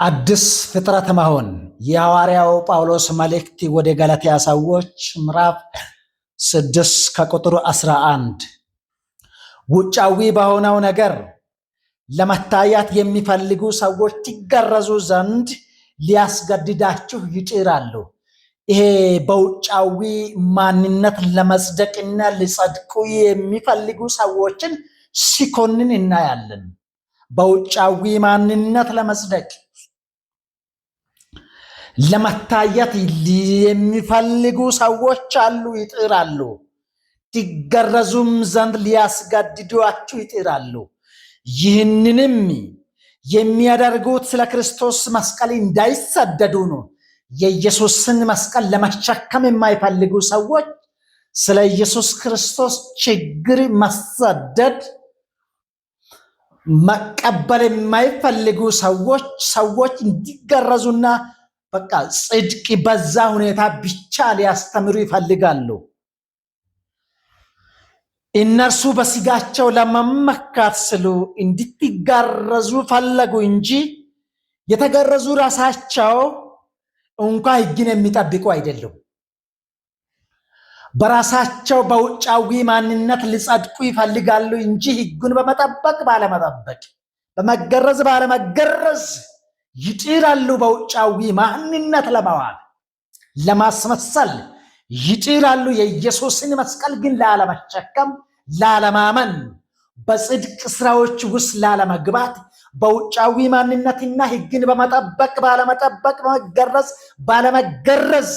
አዲስ ፍጥረት መሆን የሐዋርያው ጳውሎስ መልእክት ወደ ገላትያ ሰዎች ምዕራፍ 6 ከቁጥር 11 ውጫዊ በሆነው ነገር ለመታየት የሚፈልጉ ሰዎች ትገረዙ ዘንድ ሊያስገድዳችሁ ይጥራሉ። ይሄ በውጫዊ ማንነት ለመጽደቅና ሊጸድቁ የሚፈልጉ ሰዎችን ሲኮንን እናያለን። በውጫዊ ማንነት ለመጽደቅ ለመታየት የሚፈልጉ ሰዎች አሉ፣ ይጥራሉ። ትገረዙም ዘንድ ሊያስገድዷችሁ ይጥራሉ። ይህንንም የሚያደርጉት ስለ ክርስቶስ መስቀል እንዳይሰደዱ ነው። የኢየሱስን መስቀል ለመሸከም የማይፈልጉ ሰዎች፣ ስለ ኢየሱስ ክርስቶስ ችግር መሰደድ መቀበል የማይፈልጉ ሰዎች እንዲገረዙና በቃ ጽድቅ በዛ ሁኔታ ብቻ ሊያስተምሩ ይፈልጋሉ። እነርሱ በስጋቸው ለመመካት ስሉ እንድትገረዙ ፈለጉ እንጂ የተገረዙ ራሳቸው እንኳ ሕግን የሚጠብቁ አይደሉም። በራሳቸው በውጫዊ ማንነት ሊጸድቁ ይፈልጋሉ እንጂ ሕጉን በመጠበቅ ባለመጠበቅ፣ በመገረዝ ባለመገረዝ ይጥራሉ። በውጫዊ ማንነት ለመዋል ለማስመሰል ይጥራሉ። የኢየሱስን መስቀል ግን ላለመሸከም፣ ላለማመን፣ በጽድቅ ስራዎች ውስጥ ላለመግባት፣ በውጫዊ ማንነትና ሕግን በመጠበቅ ባለመጠበቅ፣ በመገረዝ ባለመገረዝ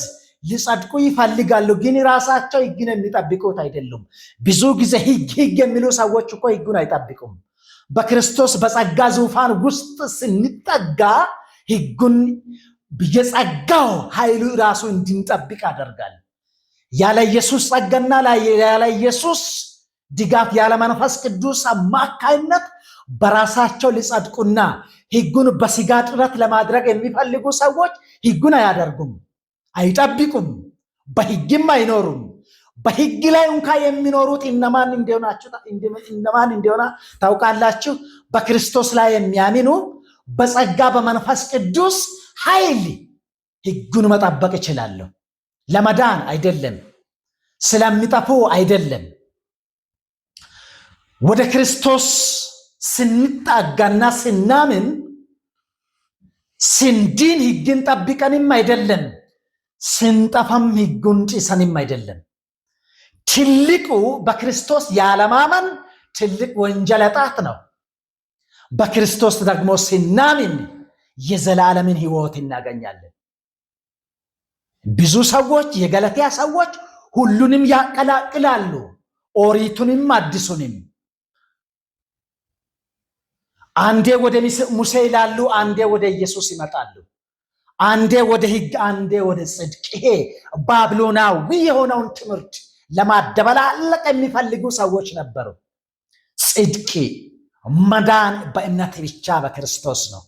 ሊጸድቁ ይፈልጋሉ። ግን ራሳቸው ሕግን የሚጠብቁት አይደሉም። ብዙ ጊዜ ሕግ የሚሉ ሰዎች እኮ ሕጉን አይጠብቁም። በክርስቶስ በጸጋ ዙፋን ውስጥ ስንጠጋ ሕጉን የጸጋው ኃይሉ ራሱ እንድንጠብቅ ያደርጋል። ያለ ኢየሱስ ጸጋና ያለ ኢየሱስ ድጋፍ፣ ያለ መንፈስ ቅዱስ አማካይነት በራሳቸው ሊጸድቁና ሕጉን በስጋ ጥረት ለማድረግ የሚፈልጉ ሰዎች ሕጉን አያደርጉም፣ አይጠብቁም፣ በሕግም አይኖሩም። በሕግ ላይ እንኳ የሚኖሩት እነማን እንደሆነ ታውቃላችሁ? በክርስቶስ ላይ የሚያምኑ በጸጋ በመንፈስ ቅዱስ ኃይል ሕጉን መጠበቅ ይችላሉ። ለመዳን አይደለም፣ ስለሚጠፉ አይደለም። ወደ ክርስቶስ ስንጣጋና ስናምን ስንድን ሕግን ጠብቀንም አይደለም፣ ስንጠፋም ሕጉን ጭሰንም አይደለም። ትልቁ በክርስቶስ ያለማመን ትልቅ ወንጀል ኃጢአት ነው። በክርስቶስ ደግሞ ስናምን የዘላለምን ሕይወት እናገኛለን። ብዙ ሰዎች የገላትያ ሰዎች ሁሉንም ያቀላቅላሉ፣ ኦሪቱንም አዲሱንም። አንዴ ወደ ሙሴ ይላሉ፣ አንዴ ወደ ኢየሱስ ይመጣሉ። አንዴ ወደ ሕግ፣ አንዴ ወደ ጽድቅ። ይሄ ባቢሎናዊ የሆነውን ትምህርት ለማደበላለቅ የሚፈልጉ ሰዎች ነበሩ። ጽድቅ መዳን በእምነት ብቻ በክርስቶስ ነው።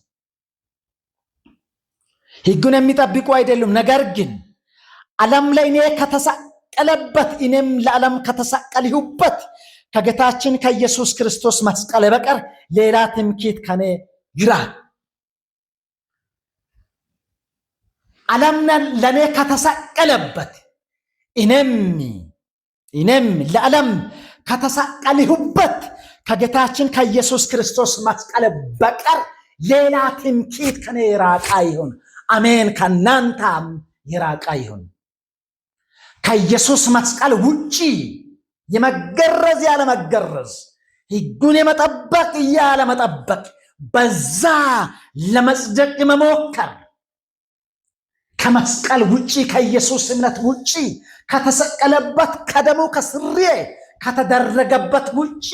ሕጉን የሚጠብቁ አይደሉም። ነገር ግን ዓለም ላይ እኔ ከተሰቀለበት እኔም ለዓለም ከተሰቀልሁበት ከጌታችን ከኢየሱስ ክርስቶስ መስቀል በቀር ሌላ ትምክህት ከኔ ይራቅ። ዓለም ለእኔ ከተሰቀለበት እኔም ለዓለም ከተሰቀልሁበት ከጌታችን ከኢየሱስ ክርስቶስ መስቀል በቀር ሌላ ትምክህት ከኔ የራቀ ይሁን። አሜን። ከእናንተም የራቀ ይሁን። ከኢየሱስ መስቀል ውጪ የመገረዝ ያለመገረዝ፣ ሕጉን የመጠበቅ ያለመጠበቅ፣ በዛ ለመጽደቅ መሞከር፣ ከመስቀል ውጪ ከኢየሱስ እምነት ውጪ ከተሰቀለበት ከደሙ ከስሬ ከተደረገበት ውጪ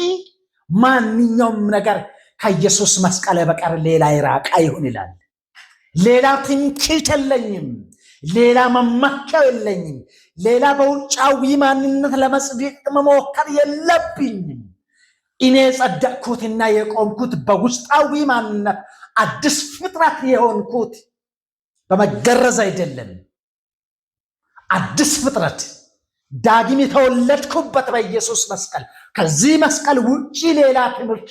ማንኛውም ነገር ከኢየሱስ መስቀል በቀር ሌላ የራቀ ይሁን ይላል። ሌላ ትምክህት የለኝም፣ ሌላ መመኪያው የለኝም፣ ሌላ በውጫዊ ማንነት ለመጽደቅ መሞከር የለብኝም። እኔ የጸደቅኩትና የቆምኩት በውስጣዊ ማንነት አዲስ ፍጥረት የሆንኩት በመገረዝ አይደለም። አዲስ ፍጥረት ዳግም የተወለድኩበት በኢየሱስ መስቀል። ከዚህ መስቀል ውጪ ሌላ ትምህርት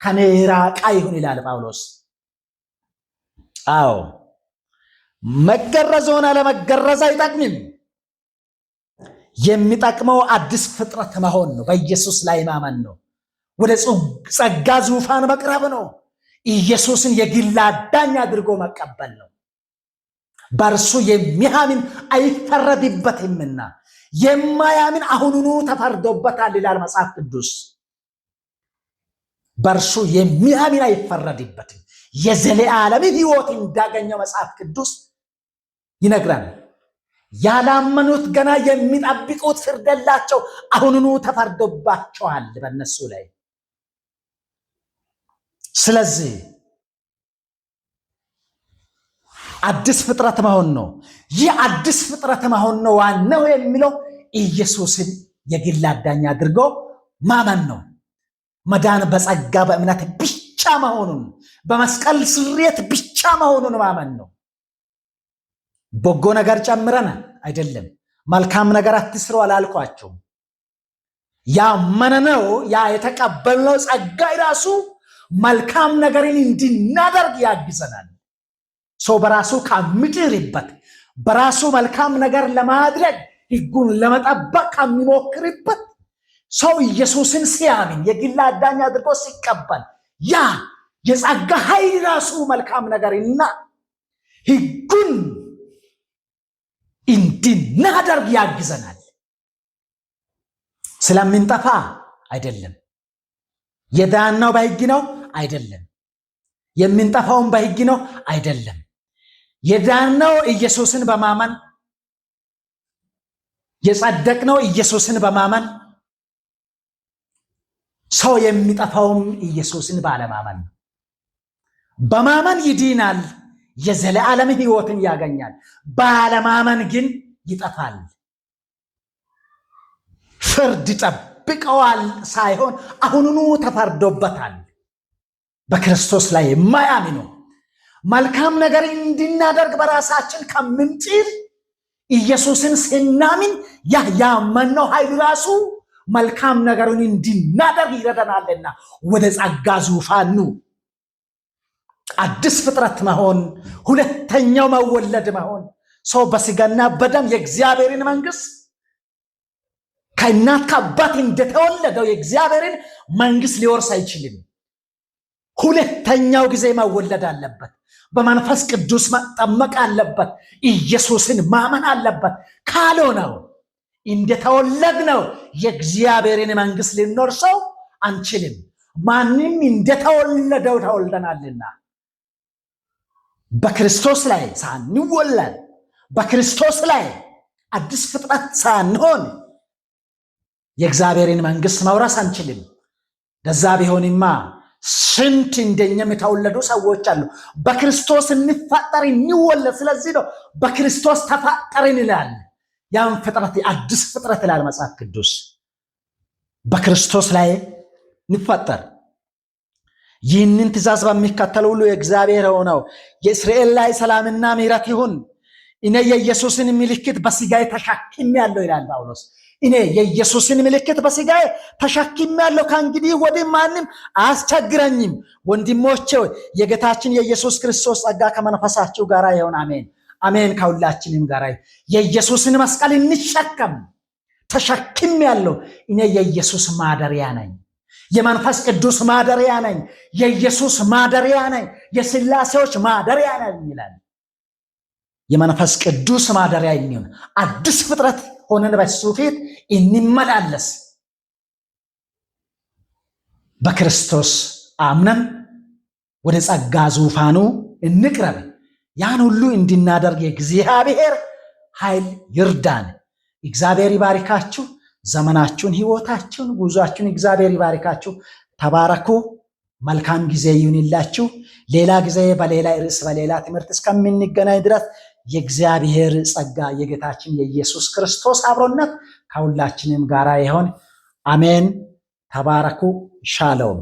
ከኔ የራቀ ይሁን ይላል ጳውሎስ። አዎ መገረዝ ሆነ አለመገረዝ አይጠቅምም። የሚጠቅመው አዲስ ፍጥረት መሆን ነው። በኢየሱስ ላይ ማመን ነው። ወደ ጸጋ ዙፋን መቅረብ ነው። ኢየሱስን የግል አዳኝ አድርጎ መቀበል ነው። በእርሱ የሚያምን አይፈረድበትምና የማያምን አሁኑኑ ተፈርዶበታል ይላል መጽሐፍ ቅዱስ። በእርሱ የሚያምን አይፈረድበትም፣ የዘለዓለምን ሕይወት እንዳገኘው መጽሐፍ ቅዱስ ይነግራል። ያላመኑት ገና የሚጠብቁት ፍርድ የላቸው፣ አሁኑኑ ተፈርዶባቸዋል በእነሱ ላይ። ስለዚህ አዲስ ፍጥረት መሆን ነው። ይህ አዲስ ፍጥረት መሆን ነው ዋናው የሚለው ኢየሱስን የግል አዳኝ አድርጎ ማመን ነው። መዳን በጸጋ በእምነት ብቻ መሆኑን፣ በመስቀል ስርየት ብቻ መሆኑን ማመን ነው። በጎ ነገር ጨምረን አይደለም። መልካም ነገር አትስሩ አላልኳቸው። ያመነነው ያ የተቀበልነው ጸጋ ራሱ መልካም ነገርን እንድናደርግ ያግዘናል። ሰው በራሱ ከሚጥርበት በራሱ መልካም ነገር ለማድረግ ሕጉን ለመጠበቅ ከሚሞክርበት ሰው ኢየሱስን ሲያምን የግል አዳኝ አድርጎ ሲቀበል ያ የጸጋ ኃይል ራሱ መልካም ነገርና ሕጉን እንድናደርግ ያግዘናል። ስለምንጠፋ አይደለም። የዳነው በሕግ ነው አይደለም። የምንጠፋውን በሕግ ነው አይደለም። የዳነው ኢየሱስን በማመን የጸደቅነው ኢየሱስን በማመን ሰው የሚጠፋውም ኢየሱስን ባለማመን ነው። በማመን ይድናል፣ የዘለዓለም ሕይወትን ያገኛል። ባለማመን ግን ይጠፋል። ፍርድ ጠብቀዋል ሳይሆን አሁኑኑ ተፈርዶበታል። በክርስቶስ ላይ የማያምኑ መልካም ነገር እንድናደርግ በራሳችን ከምንጥር ኢየሱስን ስናምን ያ ያመነው ኃይል ራሱ መልካም ነገሩን እንድናደርግ ይረዳናልና ወደ ጸጋ ዙፋኑ አዲስ ፍጥረት መሆን፣ ሁለተኛው መወለድ መሆን። ሰው በስጋና በደም የእግዚአብሔርን መንግስት ከእናት ከአባት እንደተወለደው የእግዚአብሔርን መንግስት ሊወርስ አይችልም። ሁለተኛው ጊዜ መወለድ አለበት። በመንፈስ ቅዱስ መጠመቅ አለበት። ኢየሱስን ማመን አለበት። ካልሆነው እንደተወለድነው የእግዚአብሔርን መንግስት ልንወርሰው አንችልም። ማንም እንደተወለደው ተወልደናልና በክርስቶስ ላይ ሳንወለድ በክርስቶስ ላይ አዲስ ፍጥረት ሳንሆን የእግዚአብሔርን መንግስት መውረስ አንችልም። ለዛ ቢሆንማ ስንት እንደኛም የተወለዱ ሰዎች አሉ። በክርስቶስ እንፈጠር እንወለድ። ስለዚህ ነው በክርስቶስ ተፈጠርን ይላል። ያን ፍጥረት አዲስ ፍጥረት ይላል መጽሐፍ ቅዱስ። በክርስቶስ ላይ እንፈጠር። ይህንን ትእዛዝ በሚከተሉ ሁሉ የእግዚአብሔር ሆነው የእስራኤል ላይ ሰላምና ምሕረት ይሁን። እኔ የኢየሱስን ምልክት በስጋዬ ተሸክሜአለሁ ይላል ጳውሎስ። እኔ የኢየሱስን ምልክት በስጋዬ ተሸክሜአለሁ፣ ከእንግዲህ ወዲህ ማንም አያስቸግረኝም። ወንድሞቼ የጌታችን የኢየሱስ ክርስቶስ ጸጋ ከመንፈሳችሁ ጋር ይሁን። አሜን አሜን። ከሁላችንም ጋር የኢየሱስን መስቀል እንሸከም። ተሸክሜአለሁ። እኔ የኢየሱስ ማደሪያ ነኝ። የመንፈስ ቅዱስ ማደሪያ ነኝ። የኢየሱስ ማደሪያ ነኝ። የሥላሴዎች ማደሪያ ነኝ ይላል። የመንፈስ ቅዱስ ማደሪያ እንሁን። አዲስ ፍጥረት ሆነን በሱ ፊት እንመላለስ። በክርስቶስ አምነን ወደ ጸጋ ዙፋኑ እንቅረብ። ያን ሁሉ እንድናደርግ የእግዚአብሔር ኃይል ይርዳን። እግዚአብሔር ይባርካችሁ። ዘመናችሁን፣ ህይወታችሁን፣ ጉዟችሁን እግዚአብሔር ይባርካችሁ። ተባረኩ። መልካም ጊዜ ይሁንላችሁ። ሌላ ጊዜ በሌላ ርዕስ በሌላ ትምህርት እስከምንገናኝ ድረስ የእግዚአብሔር ጸጋ የጌታችን የኢየሱስ ክርስቶስ አብሮነት ከሁላችንም ጋር ይሆን። አሜን። ተባረኩ። ሻሎም